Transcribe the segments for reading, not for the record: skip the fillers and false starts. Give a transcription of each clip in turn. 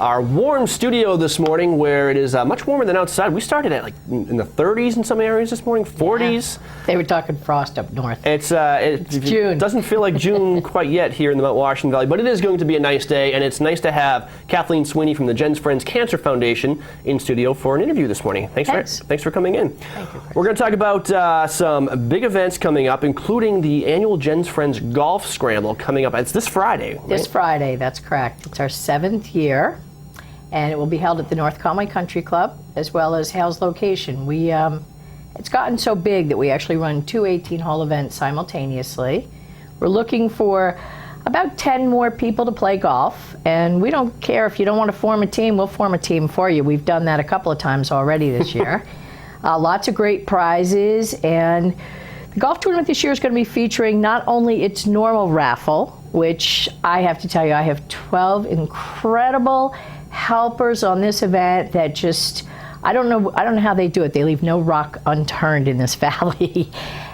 our warm studio this morning, where it is much warmer than outside. We started at like in the 30s in some areas this morning, 40s. Yeah. They were talking frost up north. It's June. It doesn't feel like June quite yet here in the Mount Washington Valley, but it is going to be a nice day, and it's nice to have Kathleen Sweeney from the Jen's Friends Cancer Foundation in studio for an interview this morning. Thanks for coming in. Thank you, Chris. We're going to talk about some big events coming up, including the annual Jen's Friends Golf Scramble coming up. It's this Friday, right? This Friday, that's correct. It's our 7th year, and it will be held at the North Conway Country Club, as well as Hale's location. It's gotten so big that we actually run 2 18-hole events simultaneously. We're looking for about 10 more people to play golf, and we don't care if you don't want to form a team, we'll form a team for you. We've done that a couple of times already this year. Lots of great prizes, and the golf tournament this year is going to be featuring not only its normal raffle, which I have to tell you, I have 12 incredible helpers on this event that just, I don't know how they do it. They leave no rock unturned in this valley.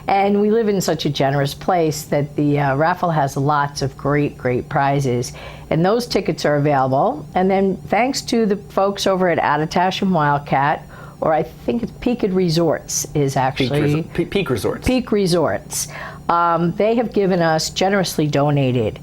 And we live in such a generous place that the raffle has lots of great prizes. And those tickets are available. And then thanks to the folks over at Attitash and Wildcat, or I think it's Peak Resorts is actually... Peak Resorts. Peak Resorts. They have given us, generously donated,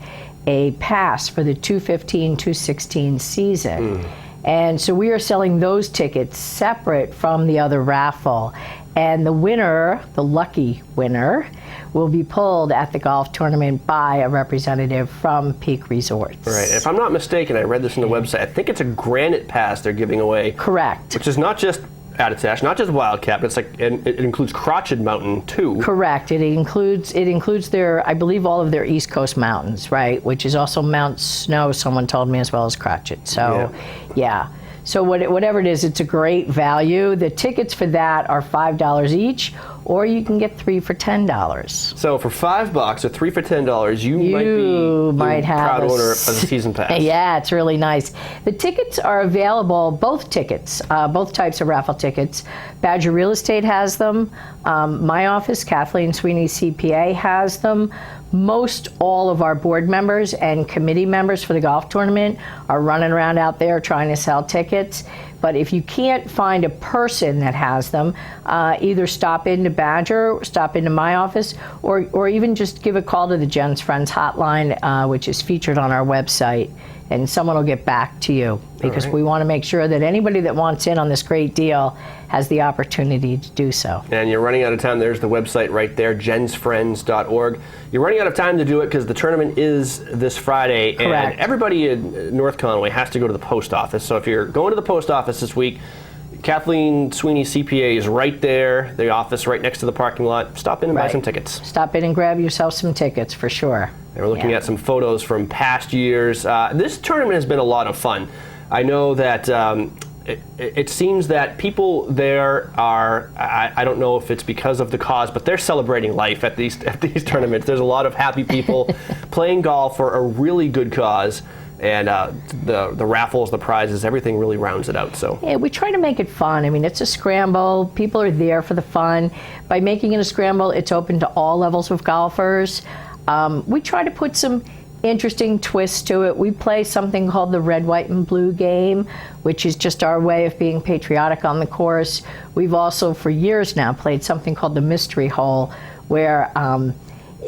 a pass for the 2015-2016 season. And so we are selling those tickets separate from the other raffle. And the winner, the lucky winner, will be pulled at the golf tournament by a representative from Peak Resorts. Right. If I'm not mistaken, I read this on the website. I think it's a granite pass they're giving away. Correct. Which is not just Attitash, not just Wildcat, but it includes Crotched Mountain too. Correct. It includes their, I believe, all of their East Coast mountains, right? Which is also Mount Snow, someone told me, as well as Crotched. So, yeah. So whatever it is, it's a great value. The tickets for that are $5 each, or you can get 3 for $10. So for $5 or 3 for $10, you might be the proud owner of a season pass. Yeah, it's really nice. The tickets are available, both tickets, both types of raffle tickets. Badger Real Estate has them. My office, Kathleen Sweeney CPA, has them. Most all of our board members and committee members for the golf tournament are running around out there trying to sell tickets. But if you can't find a person that has them, either stop into Badger, stop into my office, or even just give a call to the Jen's Friends hotline, which is featured on our website, and someone will get back to you, because we want to make sure that anybody that wants in on this great deal has the opportunity to do so. And you're running out of time. There's the website right there, jensfriends.org. You're running out of time to do it because the tournament is this Friday. Correct. And everybody in North Conway has to go to the post office. So if you're going to the post office this week, Kathleen Sweeney CPA is right there, the office right next to the parking lot. Stop in and buy some tickets. Stop in and grab yourself some tickets for sure. And we're looking at some photos from past years. This tournament has been a lot of fun. I know that it seems that people there are, I don't know if it's because of the cause, but they're celebrating life at these tournaments. There's a lot of happy people playing golf for a really good cause. And the raffles, the prizes, everything really rounds it out. So yeah, we try to make it fun. I mean, it's a scramble. People are there for the fun. By making it a scramble, it's open to all levels of golfers. We try to put some interesting twists to it. We play something called the red, white, and blue game, which is just our way of being patriotic on the course. We've also, for years now, played something called the mystery hole, where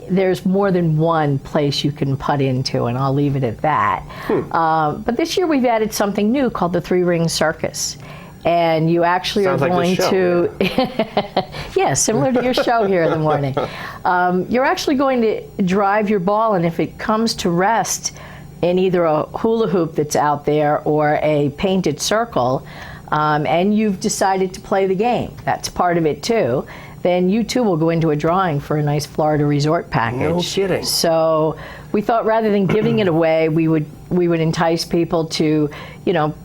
there's more than one place you can putt into, and I'll leave it at that. But this year we've added something new called the 3-ring circus. And you actually are going to, yeah, similar to your show here in the morning. You're actually going to drive your ball, and if it comes to rest in either a hula hoop that's out there or a painted circle, and you've decided to play the game, that's part of it too, then you too will go into a drawing for a nice Florida resort package. No kidding. So we thought rather than giving it away, we would entice people to,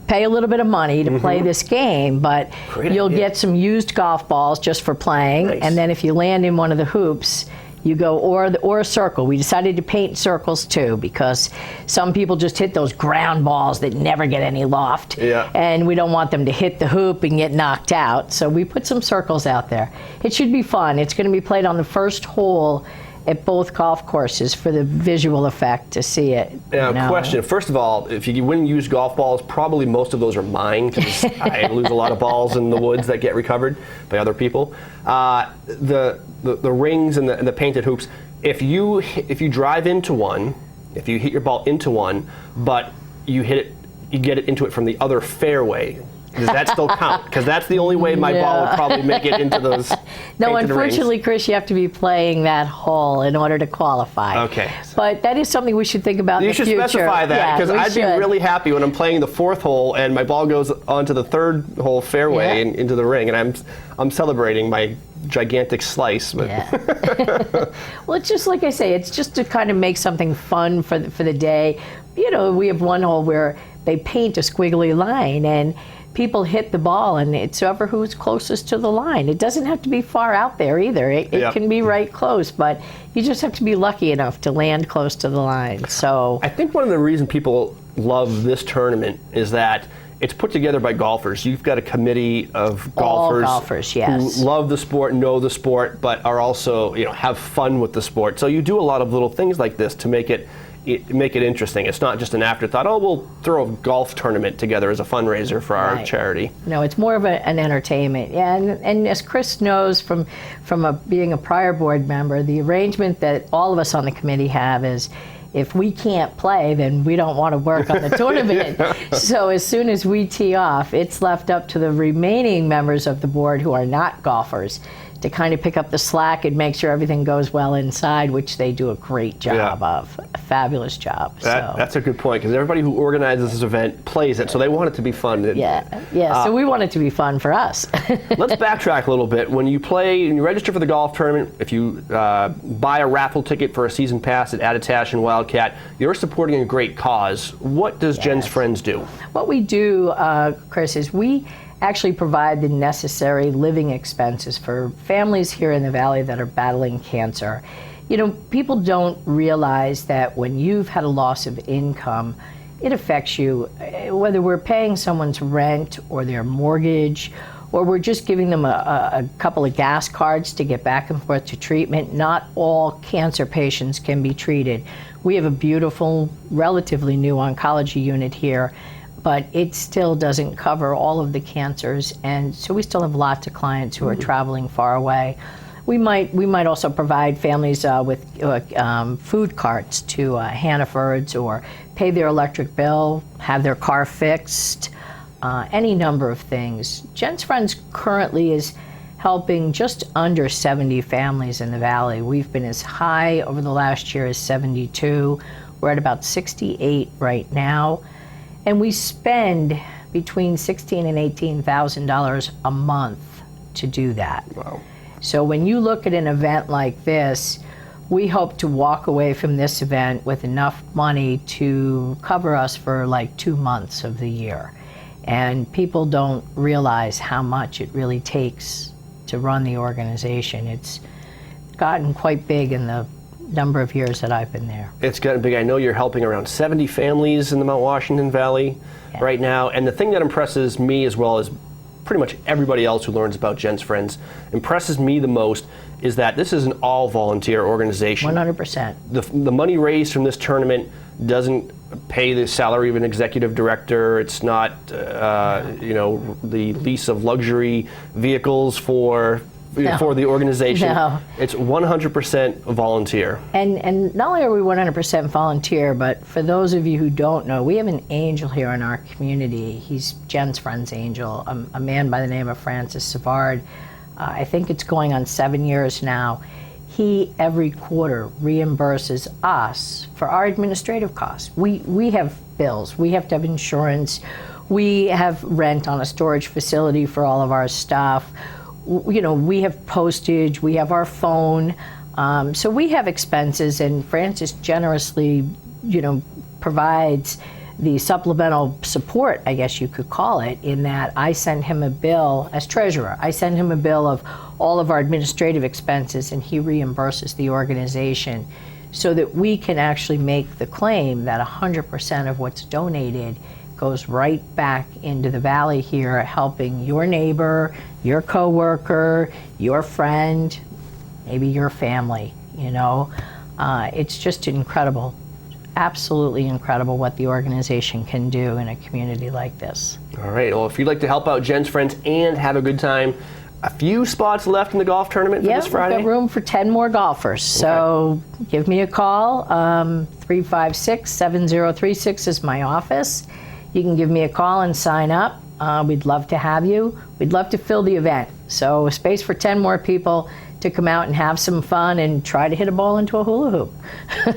pay a little bit of money to play this game, but you'll get some used golf balls just for playing. Nice. And then if you land in one of the hoops, you go, or a circle. We decided to paint circles too, because some people just hit those ground balls that never get any loft. Yeah. And we don't want them to hit the hoop and get knocked out. So we put some circles out there. It should be fun. It's going to be played on the first hole at both golf courses for the visual effect to see it. Now, question. First of all, if you wouldn't use golf balls, probably most of those are mine because I lose a lot of balls in the woods that get recovered by other people. The rings and the painted hoops. If you drive into one, if you hit your ball into one, but you get it into it from the other fairway, does that still count? Because that's the only way my ball would probably make it into those No, unfortunately, rings. Chris, you have to be playing that hole in order to qualify. Okay. But that is something we should think about in the future. You should specify that, because I'd be should. really happy when I'm playing the fourth hole and my ball goes onto the third hole fairway and into the ring, and I'm celebrating my gigantic slice. But Well, it's just like I say, it's just to kind of make something fun for the day. You know, we have one hole where they paint a squiggly line, and people hit the ball, and it's whoever who's closest to the line. It doesn't have to be far out there either. It can be right close, but you just have to be lucky enough to land close to the line. So I think one of the reasons people love this tournament is that it's put together by golfers. You've got a committee of golfers, yes, who love the sport, know the sport, but are also, have fun with the sport. So you do a lot of little things like this to make it interesting. It's not just an afterthought. Oh, we'll throw a golf tournament together as a fundraiser for our charity. No, it's more of an entertainment. Yeah, and as Chris knows from being a prior board member, the arrangement that all of us on the committee have is, if we can't play, then we don't want to work on the tournament. So as soon as we tee off, it's left up to the remaining members of the board who are not golfers to kind of pick up the slack and make sure everything goes well inside, which they do a great job of. A fabulous job. That's a good point, because everybody who organizes this event plays it, so they want it to be fun. So we want it to be fun for us. Let's backtrack a little bit. When you register for the golf tournament, if you buy a raffle ticket for a season pass at Attitash and Wildcat, you're supporting a great cause. What does Jen's Friends do? What we do, Chris, is we actually provide the necessary living expenses for families here in the Valley that are battling cancer. People don't realize that when you've had a loss of income, it affects you, whether we're paying someone's rent or their mortgage, or we're just giving them a couple of gas cards to get back and forth to treatment. Not all cancer patients can be treated. We have a beautiful, relatively new oncology unit here, but it still doesn't cover all of the cancers, and so we still have lots of clients who are traveling far away. We might also provide families with food carts to Hannaford's, or pay their electric bill, have their car fixed, any number of things. Jen's Friends currently is helping just under 70 families in the Valley. We've been as high over the last year as 72. We're at about 68 right now. And we spend between $16,000 and $18,000 a month to do that. Wow. So when you look at an event like this, we hope to walk away from this event with enough money to cover us for like 2 months of the year. And people don't realize how much it really takes to run the organization. It's gotten quite big in the number of years that I've been there. It's gotten big. I know you're helping around 70 families in the Mount Washington Valley right now. And the thing that impresses me, as well as pretty much everybody else who learns about Jen's Friends, impresses me the most is that this is an all-volunteer organization. 100%. The money raised from this tournament doesn't pay the salary of an executive director. It's not, the lease of luxury vehicles for the organization. No. It's 100% volunteer. And not only are we 100% volunteer, but for those of you who don't know, we have an angel here in our community. He's Jen's Friends angel, a man by the name of Francis Savard. I think it's going on 7 years now. He, every quarter, reimburses us for our administrative costs. We have bills. We have to have insurance. We have rent on a storage facility for all of our stuff. We have postage, we have our phone, so we have expenses, and Francis generously, provides the supplemental support, I guess you could call it, in that I send him a bill as treasurer. I send him a bill of all of our administrative expenses, and he reimburses the organization so that we can actually make the claim that 100% of what's donated goes right back into the Valley here, helping your neighbor, your coworker, your friend, maybe your family you know. It's just incredible, absolutely incredible what the organization can do in a community like this. All right, well, if you'd like to help out Jen's Friends and have a good time, a few spots left in the golf tournament for this Friday? We've got room for 10 more golfers, so give me a call. 356-7036 is my office. You can give me a call and sign up. We'd love to have you. We'd love to fill the event. So a space for 10 more people to come out and have some fun and try to hit a ball into a hula hoop.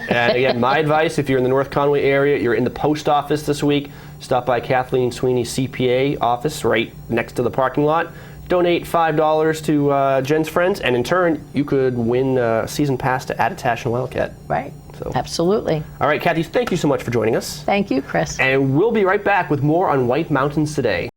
And again, my advice, if you're in the North Conway area, you're in the post office this week, stop by Kathleen Sweeney's CPA office right next to the parking lot. Donate $5 to Jen's Friends, and in turn, you could win a season pass to Attitash and Wildcat. Right. So. Absolutely. All right, Kathy, thank you so much for joining us. Thank you, Chris. And we'll be right back with more on White Mountains Today.